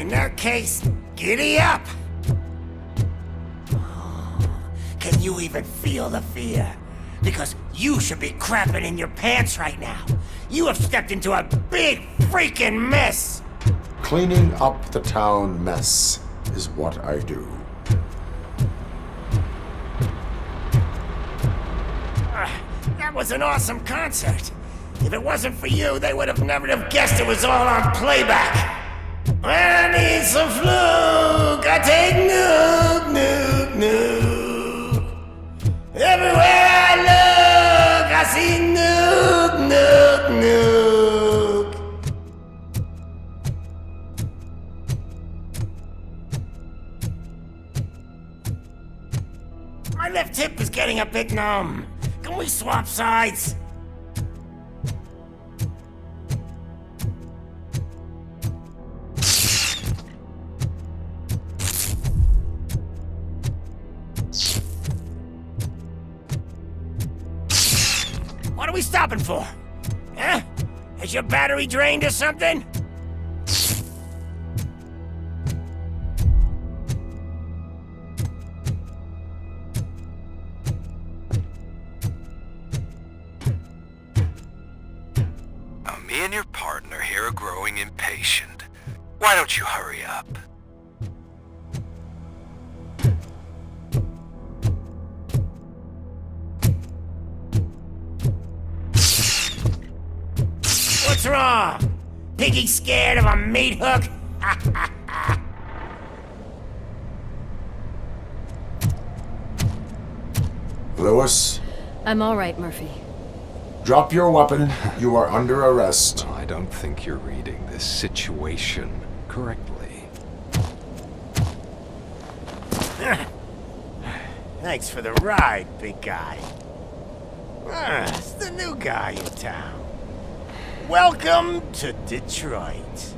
In that case, giddy up! Can you even feel the fear? Because you should be crapping in your pants right now. You have stepped into a big freaking mess! Cleaning up the town mess is what I do. That was an awesome concert. If it wasn't for you, they would have never have guessed it was all on playback. When I need some fluke, I take nuke, nuke, nuke. Everywhere I look, I see nuke, nuke, nuke. My left hip is getting a bit numb. Can we swap sides? What are we stopping for? Huh? Is your battery drained or something? Me and your partner here are growing impatient. Why don't you hurry up? What's wrong? Piggy scared of a meat hook? Lewis, I'm all right, Murphy. drop your weapon. You are under arrest. I don't think you're reading this situation correctly. Thanks for the ride, big guy. It's the new guy in town. Welcome to Detroit.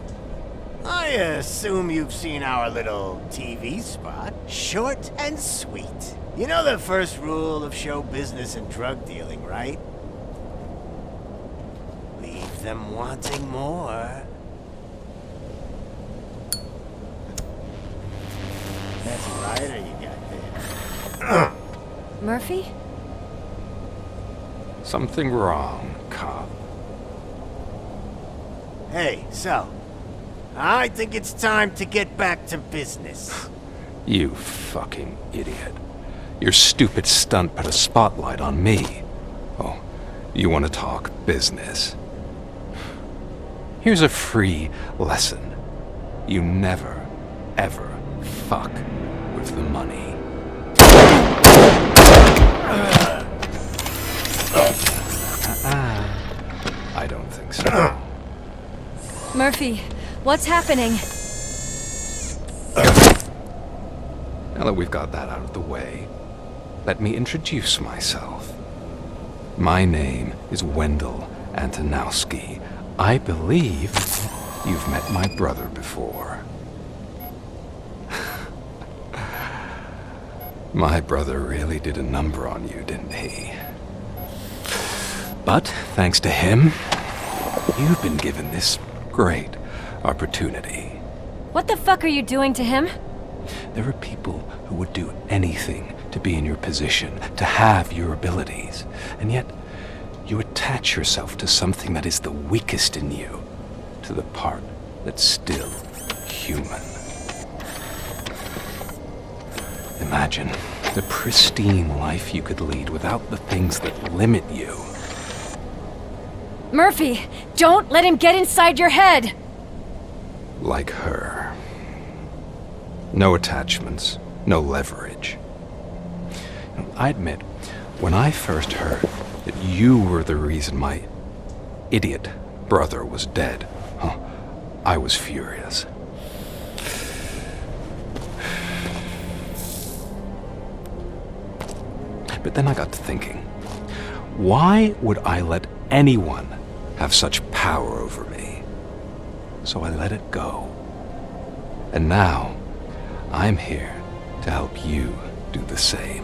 I assume you've seen our little TV spot. Short and sweet. You know the first rule of show business and drug dealing, right? Leave them wanting more. That's right, or you got this. Murphy? Something wrong, cop. Hey, so, I think it's time to get back to business. You fucking idiot. Your stupid stunt put a spotlight on me. Oh, you want to talk business? Here's a free lesson. You never, ever fuck with the money. I don't think so. Murphy, what's happening? Now that we've got that out of the way, let me introduce myself. My name is Wendell Antonowski. I believe you've met my brother before. My brother really did a number on you, didn't he? But thanks to him, you've been given this great opportunity. What the fuck are you doing to him? There are people who would do anything to be in your position, to have your abilities, and yet you attach yourself to something that is the weakest in you, to the part that's still human. Imagine the pristine life you could lead without the things that limit you. Murphy, don't let him get inside your head! Like her. No attachments, no leverage. I admit, when I first heard that you were the reason my idiot brother was dead, I was furious. But then I got to thinking, why would I let anyone have such power over me? So I let it go. And now, I'm here to help you do the same.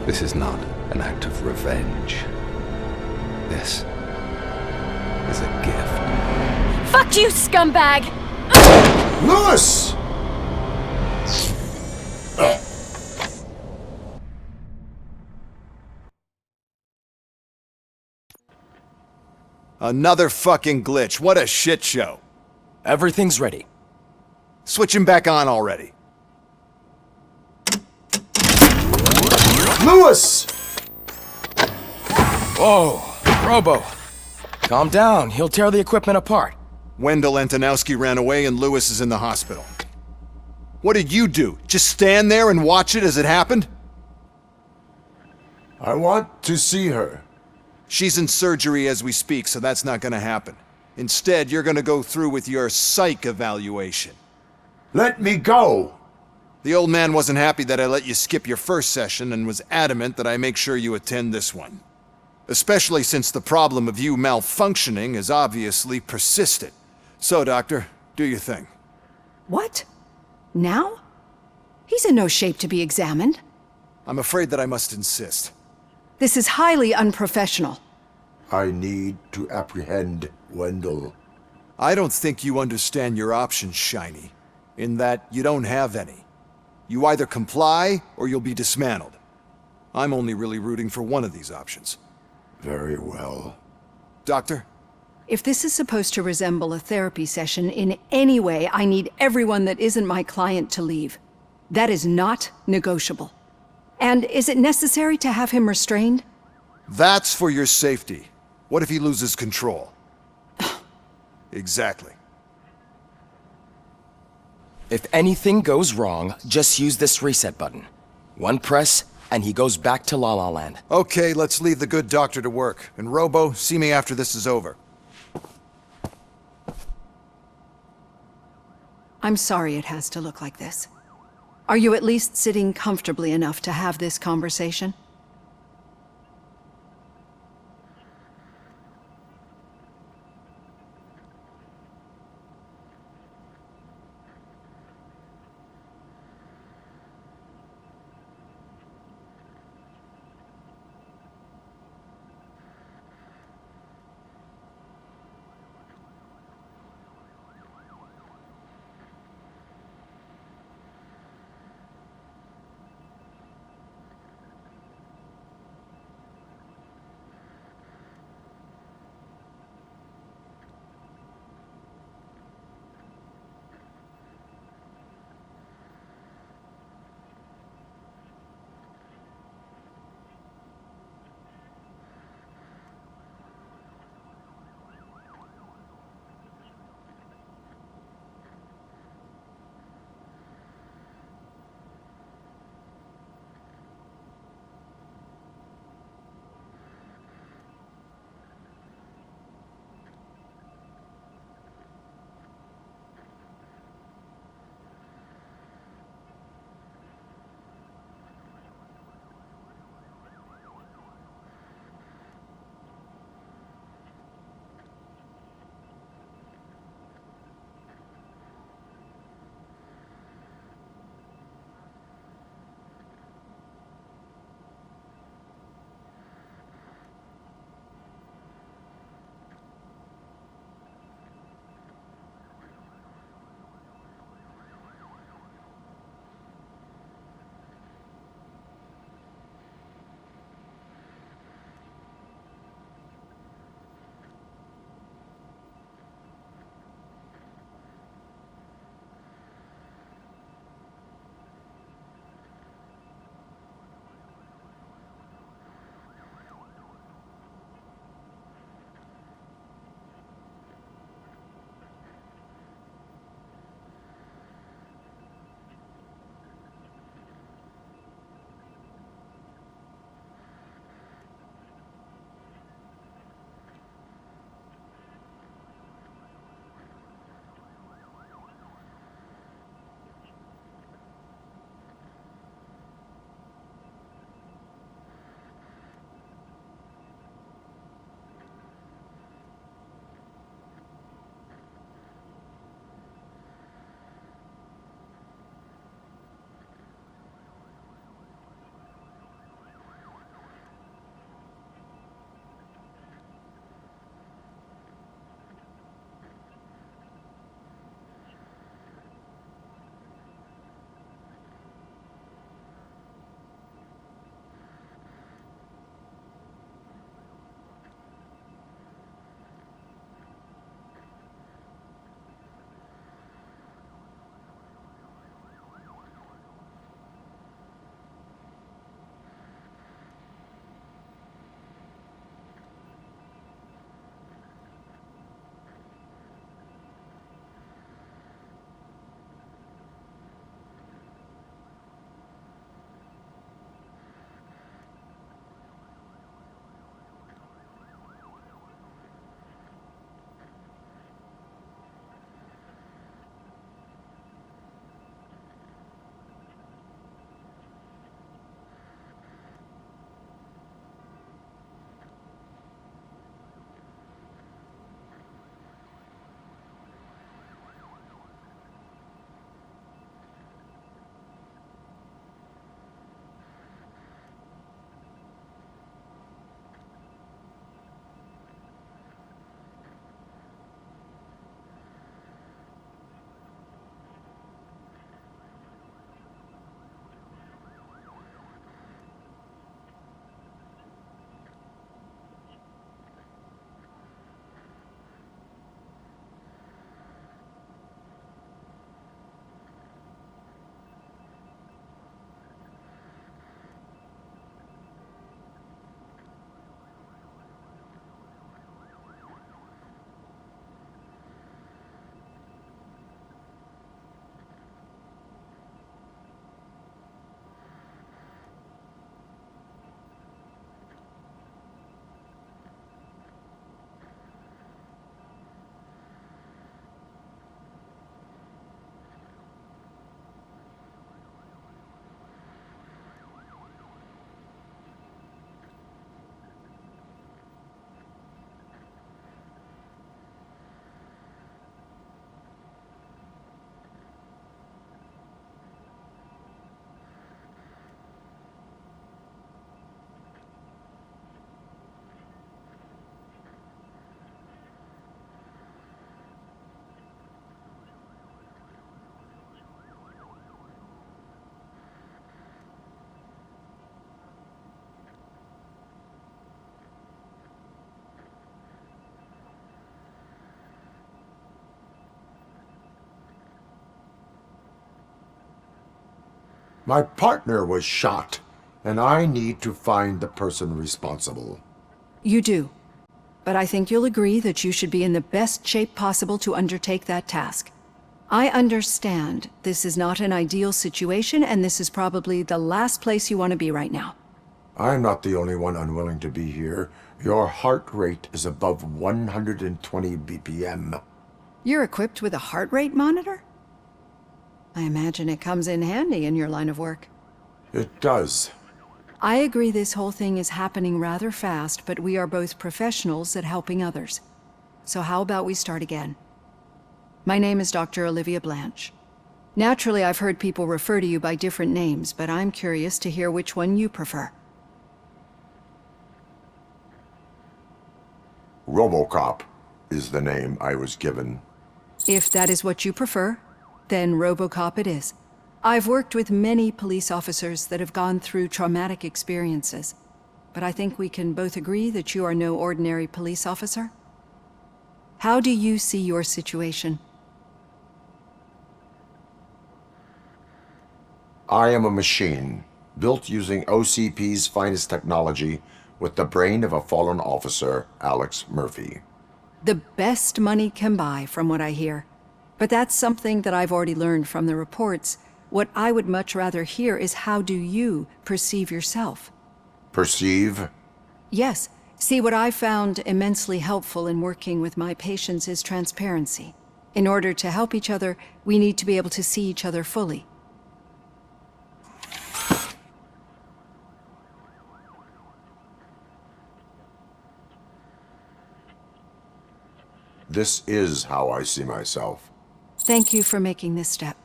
This is not an act of revenge. This is a gift. Fuck you, scumbag! Lewis! Another fucking glitch. What a shit show. Everything's ready. Switch him back on already. Lewis! Whoa, Robo. Calm down, he'll tear the equipment apart. Wendell Antonowski ran away and Lewis is in the hospital. What did you do? Just stand there and watch it as it happened? I want to see her. She's in surgery as we speak, so that's not gonna happen. Instead, you're gonna go through with your psych evaluation. Let me go! The old man wasn't happy that I let you skip your first session and was adamant that I make sure you attend this one. Especially since the problem of you malfunctioning is obviously persistent. So, Doctor, do your thing. What? Now? He's in no shape to be examined. I'm afraid that I must insist. This is highly unprofessional. I need to apprehend Wendell. I don't think you understand your options, Shiny. In that you don't have any. You either comply or you'll be dismantled. I'm only really rooting for one of these options. Very well. Doctor? If this is supposed to resemble a therapy session in any way, I need everyone that isn't my client to leave. That is not negotiable. And is it necessary to have him restrained? That's for your safety. What if he loses control? Exactly. If anything goes wrong, just use this reset button. One press, and he goes back to La La Land. Okay, let's leave the good doctor to work. And Robo, see me after this is over. I'm sorry it has to look like this. Are you at least sitting comfortably enough to have this conversation? My partner was shot, and I need to find the person responsible. You do. But I think you'll agree that you should be in the best shape possible to undertake that task. I understand this is not an ideal situation, and this is probably the last place you want to be right now. I'm not the only one unwilling to be here. Your heart rate is above 120 BPM. You're equipped with a heart rate monitor? I imagine it comes in handy in your line of work. It does. I agree this whole thing is happening rather fast, but we are both professionals at helping others. So how about we start again? My name is Dr. Olivia Blanche. Naturally, I've heard people refer to you by different names, but I'm curious to hear which one you prefer. RoboCop is the name I was given. If that is what you prefer, then RoboCop it is. I've worked with many police officers that have gone through traumatic experiences, but I think we can both agree that you are no ordinary police officer. How do you see your situation? I am a machine, built using OCP's finest technology with the brain of a fallen officer, Alex Murphy. The best money can buy, from what I hear. But that's something that I've already learned from the reports. What I would much rather hear is how do you perceive yourself? Perceive? Yes. See, what I found immensely helpful in working with my patients is transparency. In order to help each other, we need to be able to see each other fully. This is how I see myself. Thank you for making this step.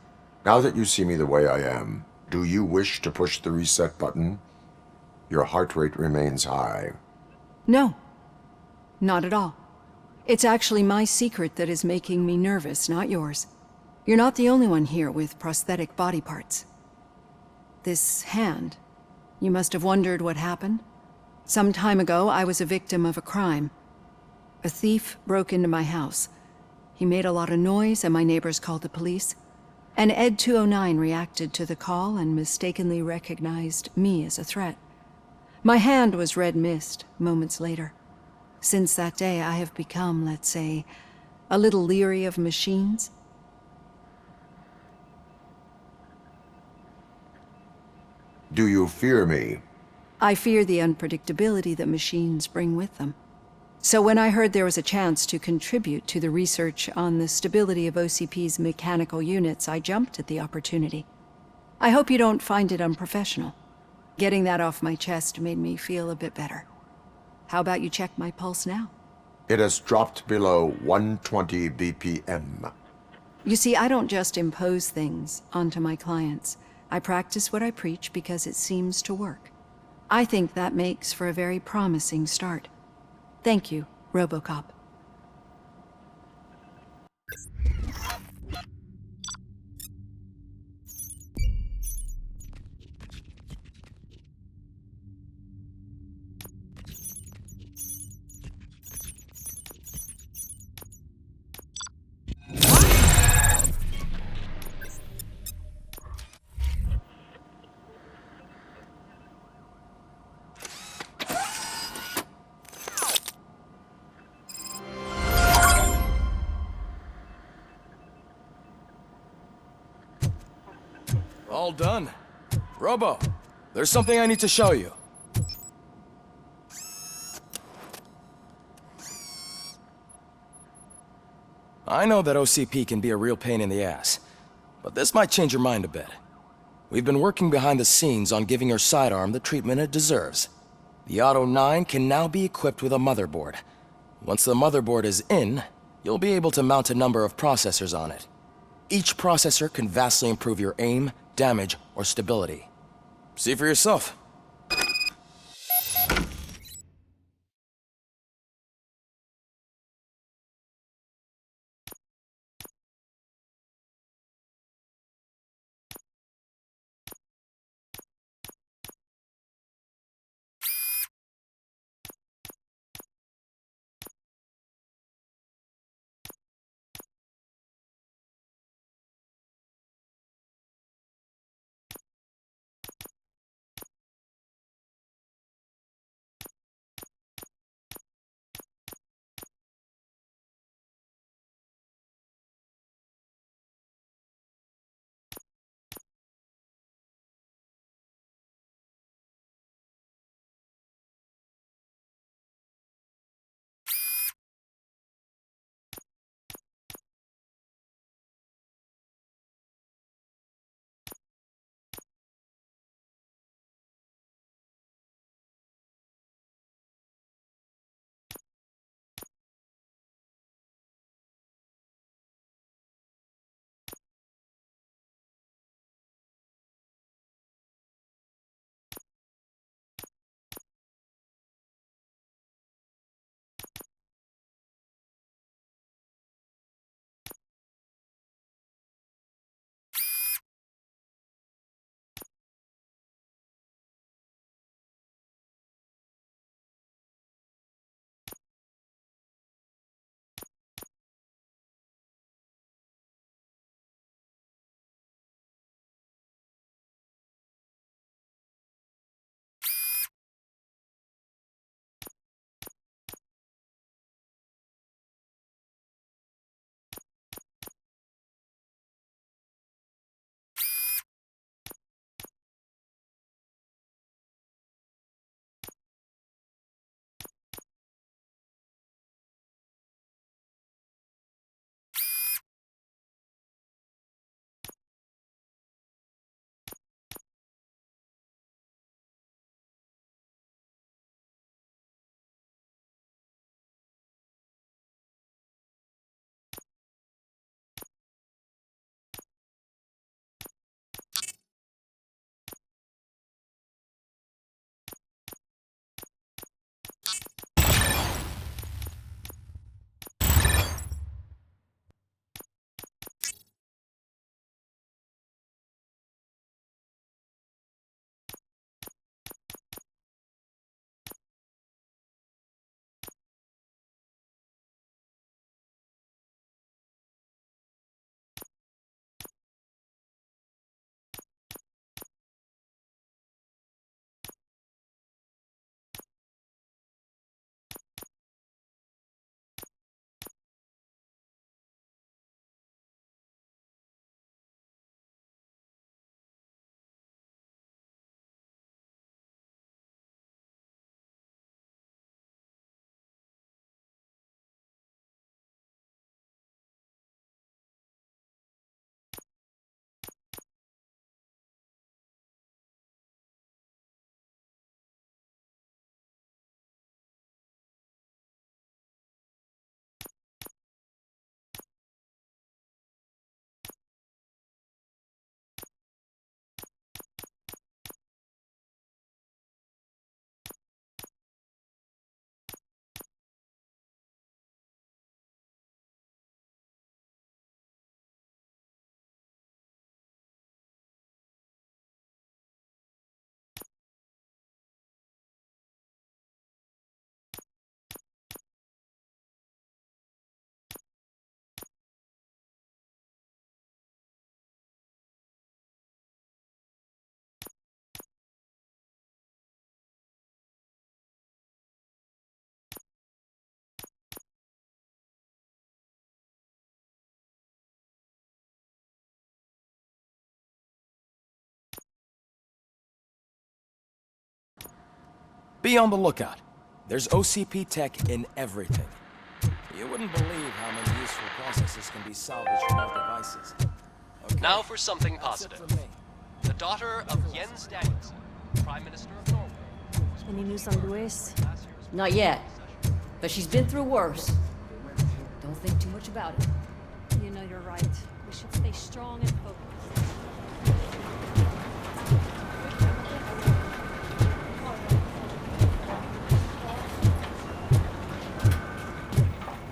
Now that you see me the way I am, do you wish to push the reset button? Your heart rate remains high. No, not at all. It's actually my secret that is making me nervous, not yours. You're not the only one here with prosthetic body parts. This hand, you must have wondered what happened. Some time ago, I was a victim of a crime. A thief broke into my house. He made a lot of noise and my neighbors called the police. And Ed 209 reacted to the call and mistakenly recognized me as a threat. My hand was red mist moments later. Since that day, I have become, let's say, a little leery of machines. Do you fear me? I fear the unpredictability that machines bring with them. So when I heard there was a chance to contribute to the research on the stability of OCP's mechanical units, I jumped at the opportunity. I hope you don't find it unprofessional. Getting that off my chest made me feel a bit better. How about you check my pulse now? It has dropped below 120 BPM. You see, I don't just impose things onto my clients. I practice what I preach because it seems to work. I think that makes for a very promising start. Thank you, RoboCop. All done. Robo, there's something I need to show you. I know that OCP can be a real pain in the ass, but this might change your mind a bit. We've been working behind the scenes on giving your sidearm the treatment it deserves. The Auto 9 can now be equipped with a motherboard. Once the motherboard is in, you'll be able to mount a number of processors on it. Each processor can vastly improve your aim, damage, or stability. See for yourself. Be on the lookout. There's OCP tech in everything. You wouldn't believe how many useful processes can be salvaged from our devices. Okay. Now for something That's it positive. from me. The daughter of Jens Danielson, Prime Minister of Norway. Any news on Luis? Not yet. But she's been through worse. Don't think too much about it. You know you're right. We should stay strong and focused.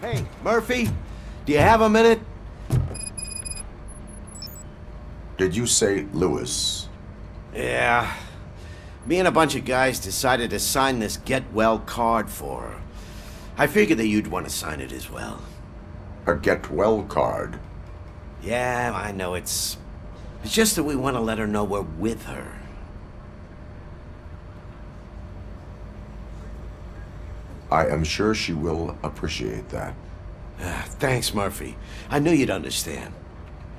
Hey, Murphy, do you have a minute? Did you say Lewis? Yeah. Me and a bunch of guys decided to sign this get well card for her. I figured that you'd want to sign it as well. A get well card? Yeah, I know it's just that we want to let her know we're with her. I am sure she will appreciate that. Thanks, Murphy. I knew you'd understand.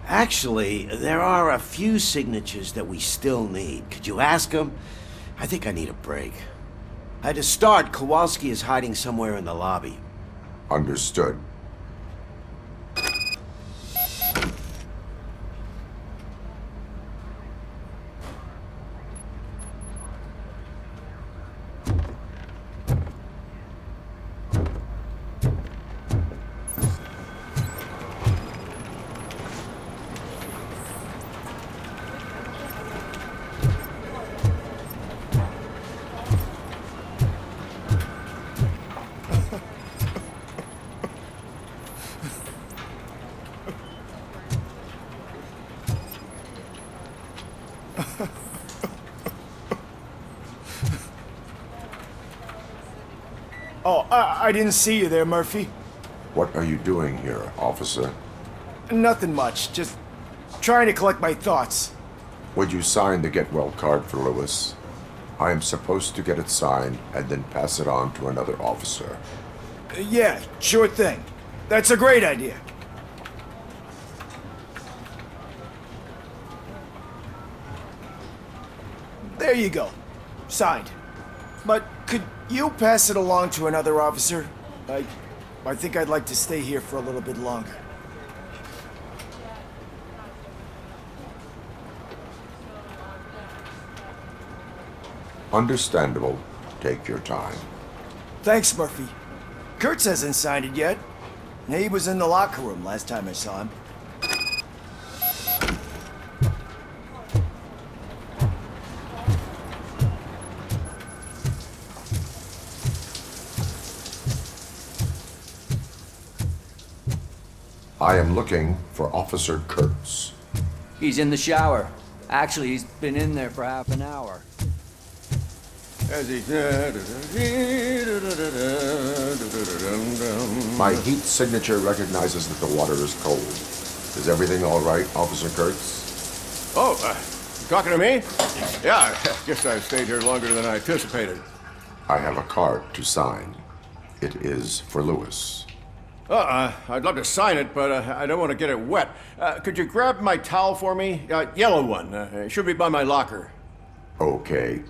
Actually, there are a few signatures that we still need. Could you ask them? I think I need a break. To start, Kowalski is hiding somewhere in the lobby. Understood. Oh, I didn't see you there, Murphy. What are you doing here, officer? Nothing much, just trying to collect my thoughts. Would you sign the get well card for Lewis? I am supposed to get it signed and then pass it on to another officer. Yeah, sure thing. That's a great idea. There you go. Signed. But could you pass it along to another officer? I think I'd like to stay here for a little bit longer. Understandable. Take your time. Thanks, Murphy. Kurtz hasn't signed it yet. He was in the locker room last time I saw him. I am looking for Officer Kurtz. He's in the shower. Actually, he's been in there for half an hour. My heat signature recognizes that the water is cold. Is everything all right, Officer Kurtz? Oh, talking to me? Yeah, I guess I stayed here longer than I anticipated. I have a card to sign. It is for Lewis. I'd love to sign it, but I don't want to get it wet. Could you grab my towel for me? Yellow one. It should be by my locker. Okay.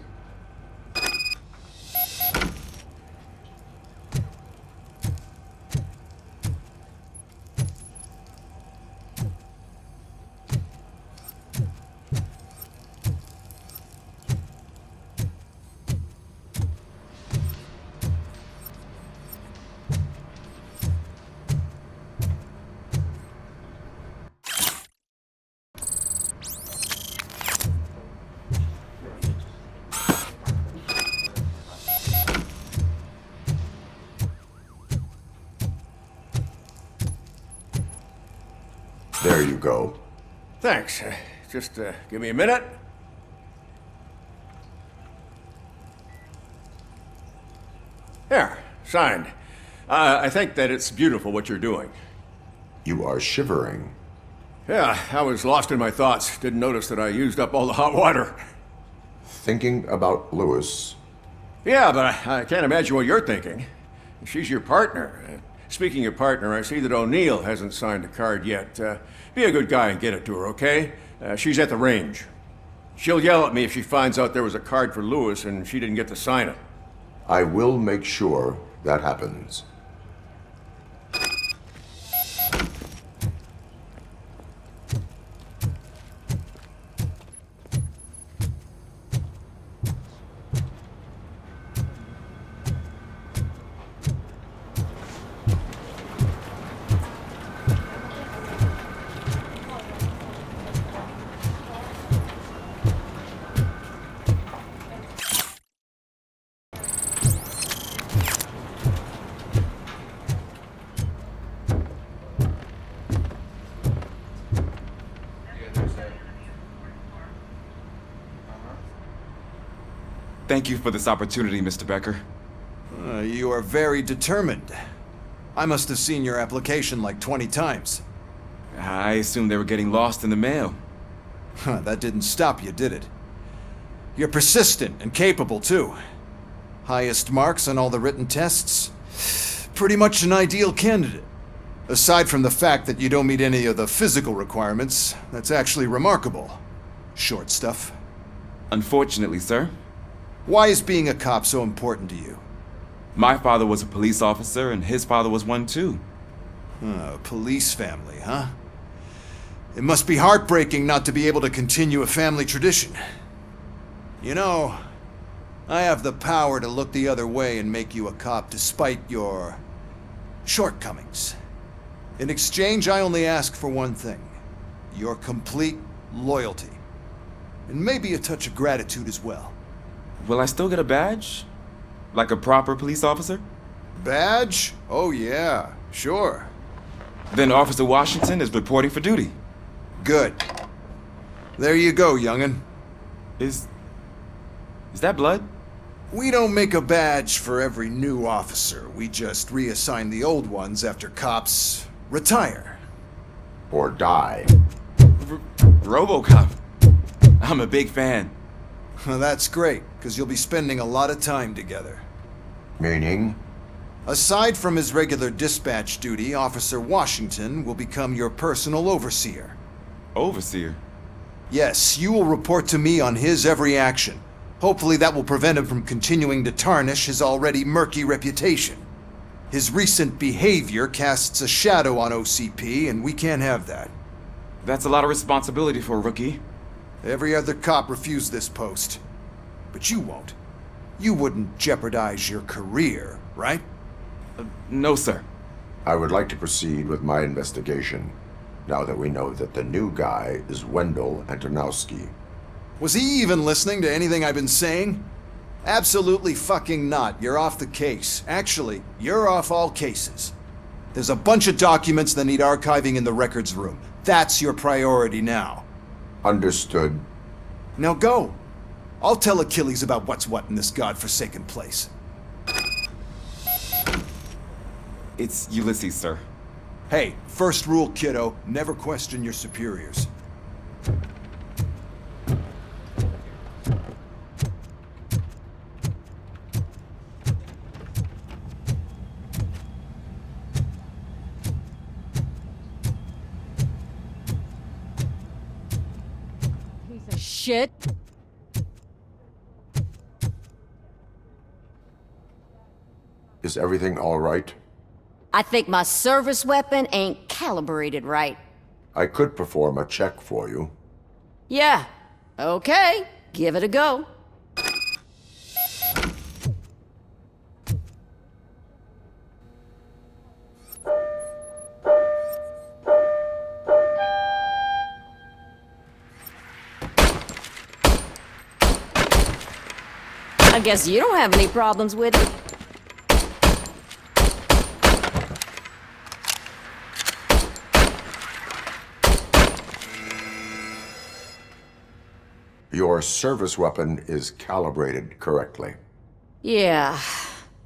There you go. Thanks. Just give me a minute. There, signed. I think that it's beautiful what you're doing. You are shivering. Yeah, I was lost in my thoughts. Didn't notice that I used up all the hot water. Thinking about Lewis. Yeah, but I can't imagine what you're thinking. She's your partner. Speaking of partner, I see that O'Neill hasn't signed a card yet. Be a good guy and get it to her, okay? She's at the range. She'll yell at me if she finds out there was a card for Lewis and she didn't get to sign it. I will make sure that happens. Thank you for this opportunity, Mr. Becker. You are very determined. I must have seen your application like 20 times. I assumed they were getting lost in the mail. That didn't stop you, did it? You're persistent and capable, too. Highest marks on all the written tests. Pretty much an ideal candidate. Aside from the fact that you don't meet any of the physical requirements, that's actually remarkable. Short stuff. Unfortunately, sir. Why is being a cop so important to you? My father was a police officer, and his father was one too. Police family, huh? It must be heartbreaking not to be able to continue a family tradition. You know, I have the power to look the other way and make you a cop despite your shortcomings. In exchange, I only ask for one thing. Your complete loyalty. And maybe a touch of gratitude as well. Will I still get a badge? Like a proper police officer? Badge? Oh yeah, sure. Then Officer Washington is reporting for duty. Good. There you go, young'un. Is that blood? We don't make a badge for every new officer. We just reassign the old ones after cops retire. Or die. RoboCop. I'm a big fan. That's great, because you'll be spending a lot of time together. Meaning? Aside from his regular dispatch duty, Officer Washington will become your personal overseer. Overseer? Yes, you will report to me on his every action. Hopefully that will prevent him from continuing to tarnish his already murky reputation. His recent behavior casts a shadow on OCP, and we can't have that. That's a lot of responsibility for a rookie. Every other cop refused this post. But you won't. You wouldn't jeopardize your career, right? No, sir. I would like to proceed with my investigation, now that we know that the new guy is Wendell Antonowski. Was he even listening to anything I've been saying? Absolutely fucking not. You're off the case. Actually, you're off all cases. There's a bunch of documents that need archiving in the records room. That's your priority now. Understood. Now go. I'll tell Achilles about what's what in this godforsaken place. It's Ulysses, sir. Hey, first rule, kiddo, never question your superiors. Piece of shit. Is everything all right? I think my service weapon ain't calibrated right. I could perform a check for you. Yeah. Okay. Give it a go. I guess you don't have any problems with it. Your service weapon is calibrated correctly. Yeah,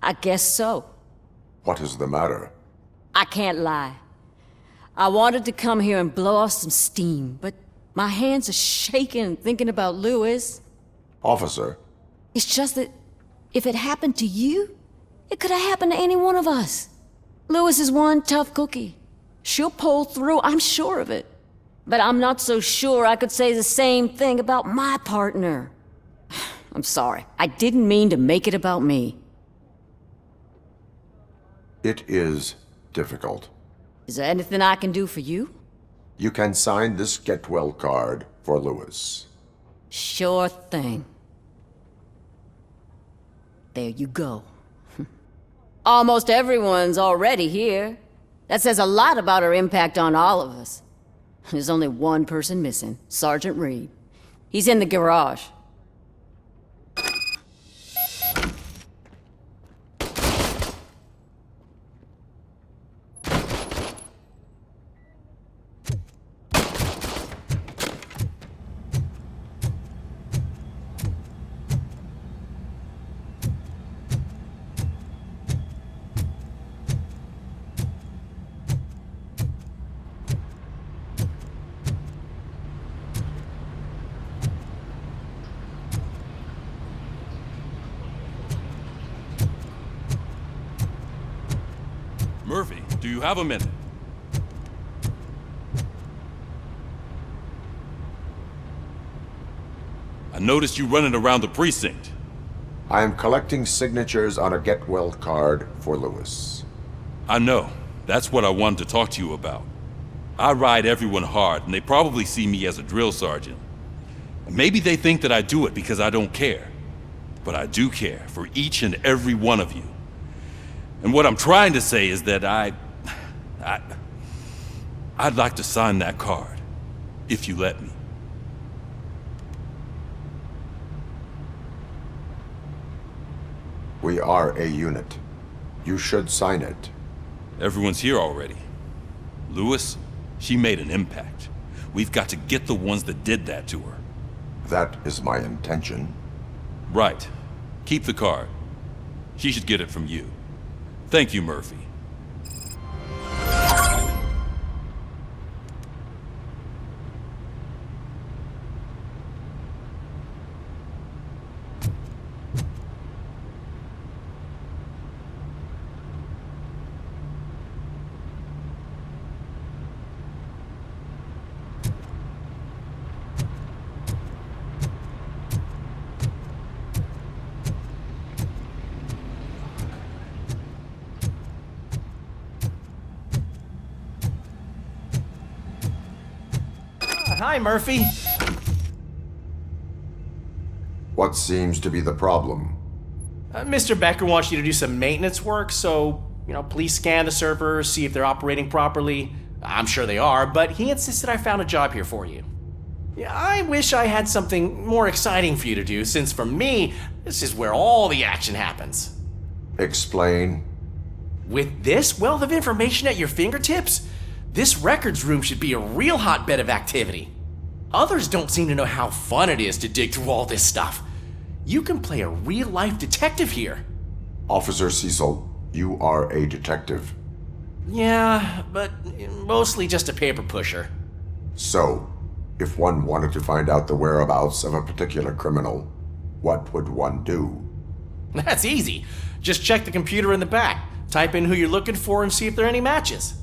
I guess so. What is the matter? I can't lie. I wanted to come here and blow off some steam, but my hands are shaking thinking about Lewis. Officer. It's just that if it happened to you, it could have happened to any one of us. Lewis is one tough cookie. She'll pull through, I'm sure of it. But I'm not so sure I could say the same thing about my partner. I'm sorry. I didn't mean to make it about me. It is difficult. Is there anything I can do for you? You can sign this get well card for Lewis. Sure thing. There you go. Almost everyone's already here. That says a lot about her impact on all of us. There's only one person missing, Sergeant Reed. He's in the garage. Murphy, do you have a minute? I noticed you running around the precinct. I am collecting signatures on a get well card for Lewis. I know. That's what I wanted to talk to you about. I ride everyone hard, and they probably see me as a drill sergeant. Maybe they think that I do it because I don't care. But I do care for each and every one of you. And what I'm trying to say is that I'd like to sign that card, if you let me. We are a unit. You should sign it. Everyone's here already. Lewis, she made an impact. We've got to get the ones that did that to her. That is my intention. Right. Keep the card. She should get it from you. Thank you, Murphy. Hi, Murphy. What seems to be the problem? Mr. Becker wants you to do some maintenance work, so, please scan the servers, see if they're operating properly. I'm sure they are, but he insisted I found a job here for you. Yeah, I wish I had something more exciting for you to do, since for me, this is where all the action happens. Explain. With this wealth of information at your fingertips, this records room should be a real hotbed of activity. Others don't seem to know how fun it is to dig through all this stuff. You can play a real-life detective here. Officer Cecil, you are a detective. Yeah, but mostly just a paper pusher. So, if one wanted to find out the whereabouts of a particular criminal, what would one do? That's easy. Just check the computer in the back, type in who you're looking for, and see if there are any matches.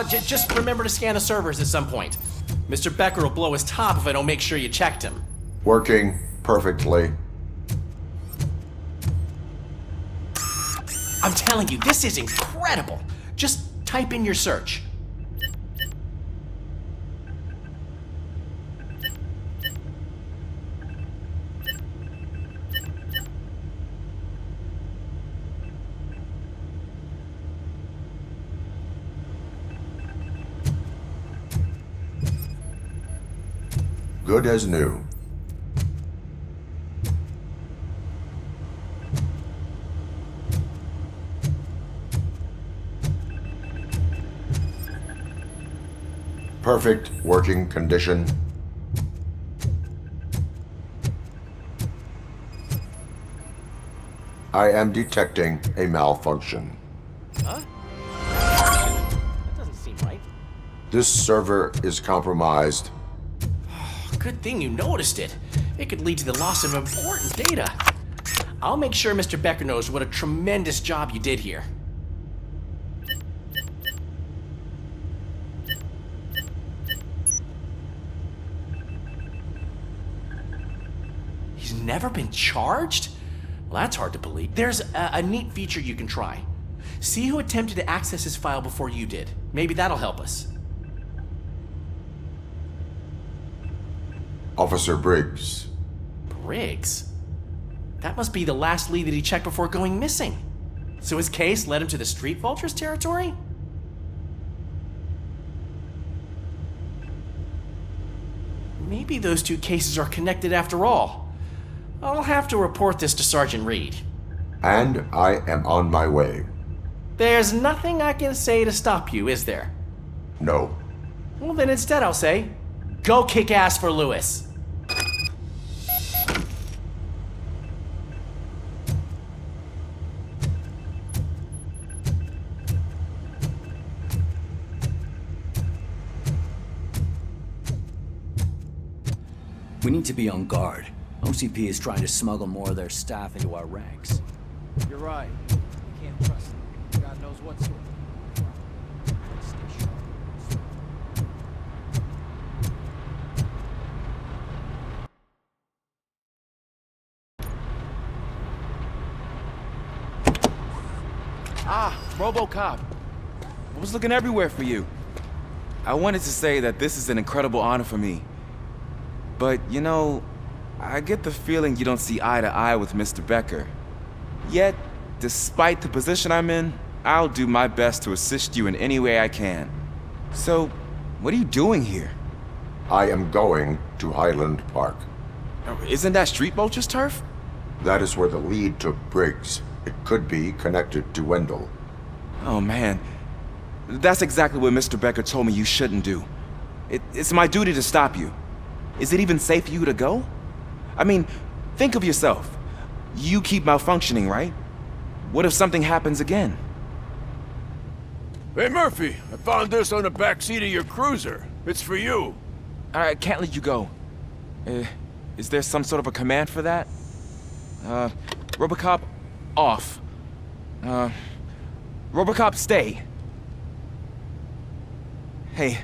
Just remember to scan the servers at some point. Mr. Becker will blow his top if I don't make sure you checked him. Working perfectly. I'm telling you, this is incredible. Just type in your search. Good as new. Perfect working condition. I am detecting a malfunction. Huh? That doesn't seem right. This server is compromised. Good thing you noticed it. It could lead to the loss of important data. I'll make sure Mr. Becker knows what a tremendous job you did here. He's never been charged? Well, Well, that's hard to believe. There's a neat feature you can try. See who attempted to access his file before you did. Maybe that'll help us. Officer Briggs. Briggs? That must be the last lead that he checked before going missing. So his case led him to the Street Vultures territory? Maybe those two cases are connected after all. I'll have to report this to Sergeant Reed. And I am on my way. There's nothing I can say to stop you, is there? No. Well, then instead I'll say, go kick ass for Lewis. We need to be on guard. OCP is trying to smuggle more of their staff into our ranks. You're right. We can't trust them. God knows what's going on. Stay sharp. Ah, RoboCop. I was looking everywhere for you. I wanted to say that this is an incredible honor for me. But, you know, I get the feeling you don't see eye to eye with Mr. Becker. Yet, despite the position I'm in, I'll do my best to assist you in any way I can. So, what are you doing here? I am going to Highland Park. Isn't that Street Vulture's turf? That is where the lead took Briggs. It could be connected to Wendell. Oh man, that's exactly what Mr. Becker told me you shouldn't do. It's my duty to stop you. Is it even safe for you to go? I mean, think of yourself. You keep malfunctioning, right? What if something happens again? Hey, Murphy, I found this on the back seat of your cruiser. It's for you. I can't let you go. Is there some sort of a command for that? RoboCop, off. RoboCop, stay. Hey,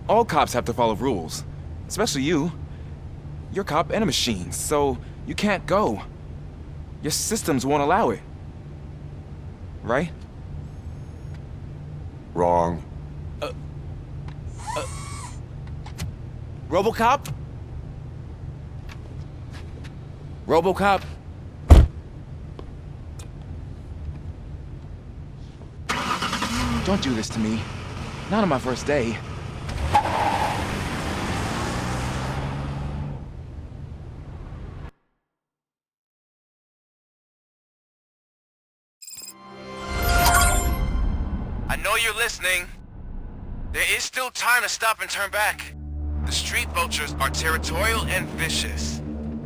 all cops have to follow rules. Especially you. You're a cop and a machine, so you can't go. Your systems won't allow it. Right? Wrong. RoboCop? RoboCop? Don't do this to me. Not on my first day. I know you're listening. There is still time to stop and turn back. The Street Vultures are territorial and vicious.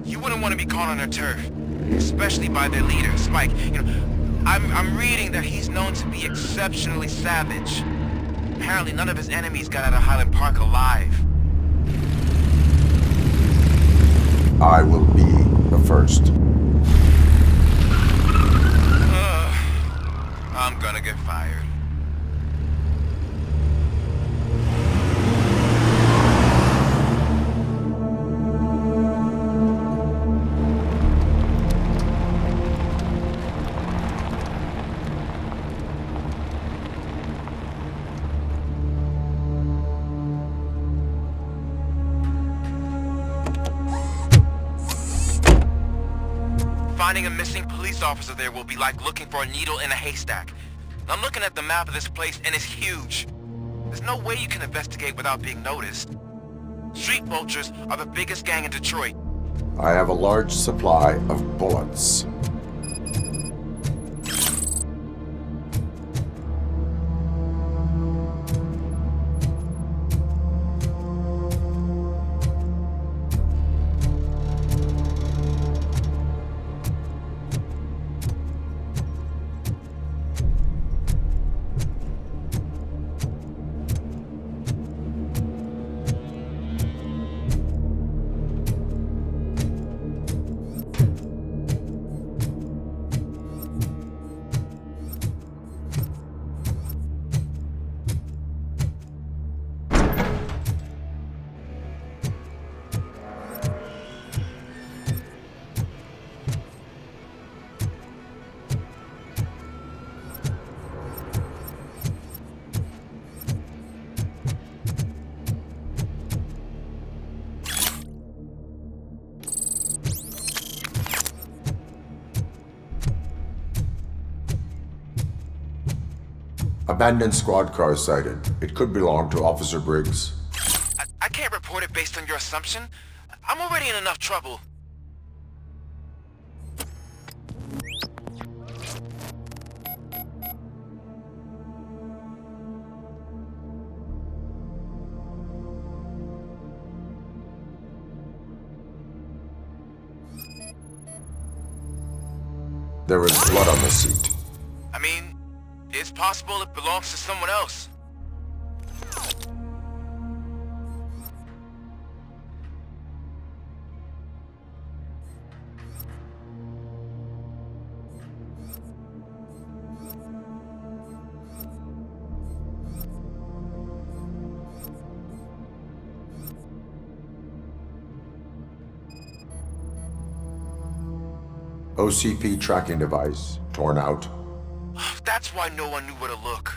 You wouldn't want to be caught on their turf, especially by their leader, Spike. You know, I'm reading that he's known to be exceptionally savage. Apparently none of his enemies got out of Highland Park alive. I will be the first. I'm gonna get fired. Finding a missing police officer there will be like looking for a needle in a haystack. I'm looking at the map of this place and it's huge. There's no way you can investigate without being noticed. Street Vultures are the biggest gang in Detroit. I have a large supply of bullets. Abandoned squad car sighted. It could belong to Officer Briggs. I can't report it based on your assumption. I'm already in enough trouble. There is blood on the seat. I mean, it's possible it belongs to someone else. OCP tracking device, torn out. That's why no one knew where to look.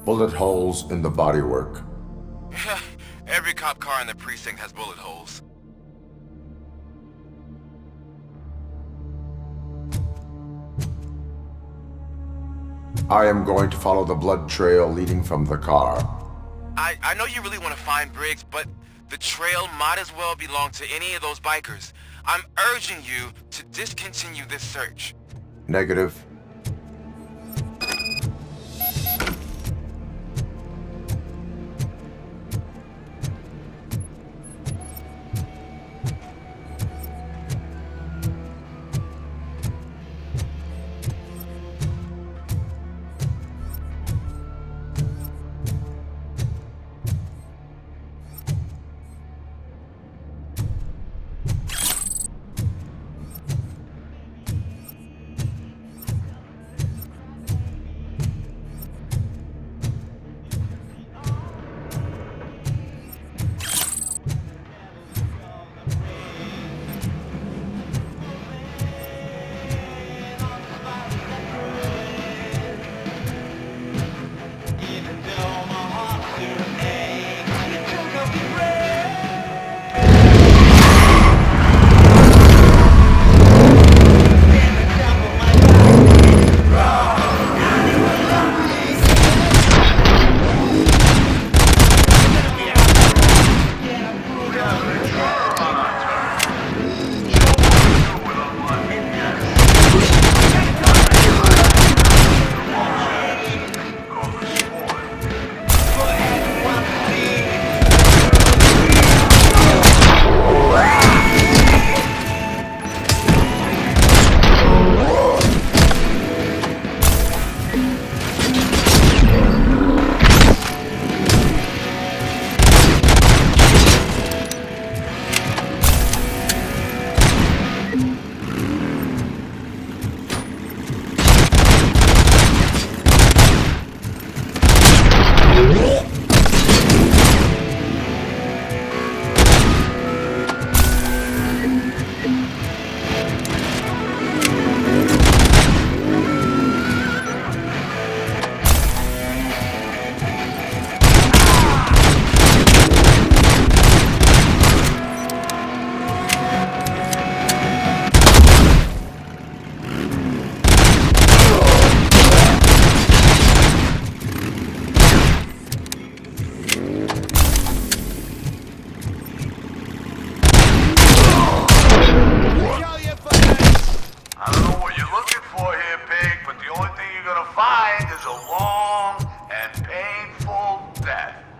Bullet holes in the bodywork. Every cop car in the precinct has bullet holes. I am going to follow the blood trail leading from the car. I know you really want to find Briggs, but the trail might as well belong to any of those bikers. I'm urging you to discontinue this search. Negative. that.